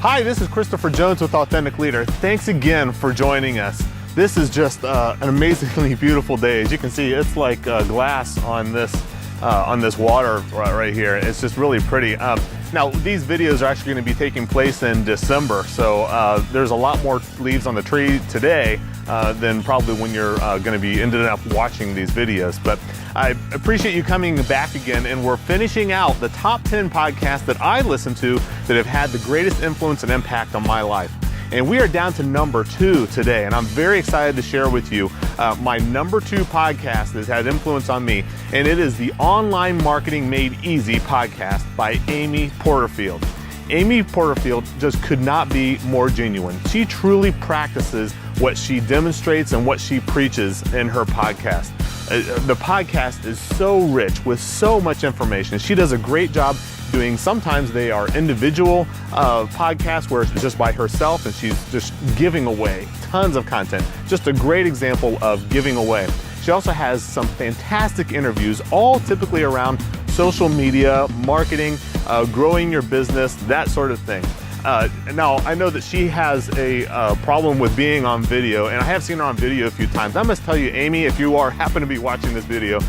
Hi, this is Christopher Jones with Authentic Leader. Thanks again for joining us. This is just an amazingly beautiful day. As you can see, it's like glass on this water right here. It's just really pretty. Now, these videos are actually going to be taking place in December, so there's a lot more leaves on the tree today than probably when you're going to be ended up watching these videos. But I appreciate you coming back again, and we're finishing out the top 10 podcasts that I listen to that have had the greatest influence and impact on my life. And we are down to number 2 today, and I'm very excited to share with you my number 2 podcast that has had influence on me, and it is the Online Marketing Made Easy podcast by Amy Porterfield. Amy Porterfield just could not be more genuine. She truly practices what she demonstrates and what she preaches in her podcast. The podcast is so rich with so much information. She does a great job doing, sometimes they are individual podcasts where it's just by herself and she's just giving away tons of content. Just a great example of giving away. She also has some fantastic interviews, all typically around social media, marketing, growing your business, that sort of thing. Now, I know that she has a problem with being on video, and I have seen her on video a few times. I must tell you, Amy, if you happen to be watching this video,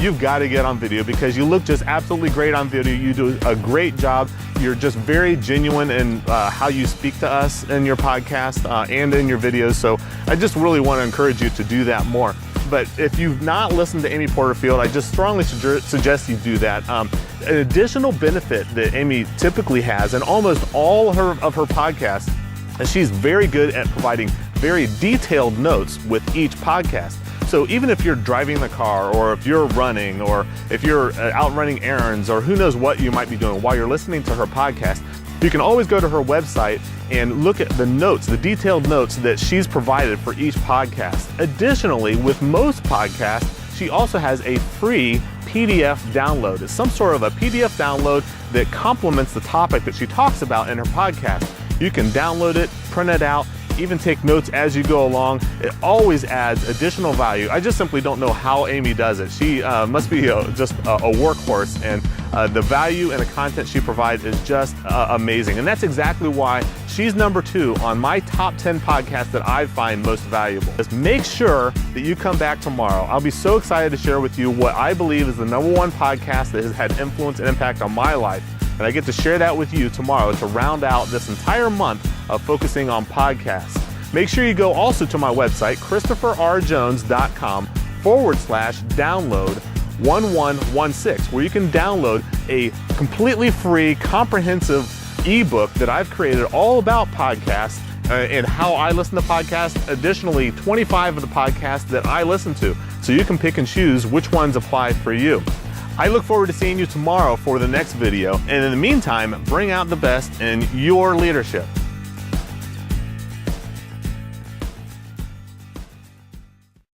you've got to get on video because you look just absolutely great on video. You do a great job. You're just very genuine in how you speak to us in your podcast and in your videos. So I just really want to encourage you to do that more. But if you've not listened to Amy Porterfield, I just strongly suggest you do that. An additional benefit that Amy typically has in almost all of her podcasts is she's very good at providing very detailed notes with each podcast. So even if you're driving the car, or if you're running, or if you're out running errands, or who knows what you might be doing while you're listening to her podcast, you can always go to her website and look at the notes, the detailed notes that she's provided for each podcast. Additionally, with most podcasts, she also has a free PDF download. It's some sort of a PDF download that complements the topic that she talks about in her podcast. You can download it, print it out, even take notes as you go along. It always adds additional value. I just simply don't know how Amy does it. She must be just a workhorse, and the value and the content she provides is just amazing. And that's exactly why she's number 2 on my top 10 podcasts that I find most valuable. Just make sure that you come back tomorrow. I'll be so excited to share with you what I believe is the number 1 podcast that has had influence and impact on my life. And I get to share that with you tomorrow to round out this entire month of focusing on podcasts. Make sure you go also to my website, ChristopherRJones.com/download 1116, where you can download a completely free, comprehensive ebook that I've created all about podcasts and how I listen to podcasts. Additionally, 25 of the podcasts that I listen to, so you can pick and choose which ones apply for you. I look forward to seeing you tomorrow for the next video, and in the meantime, bring out the best in your leadership.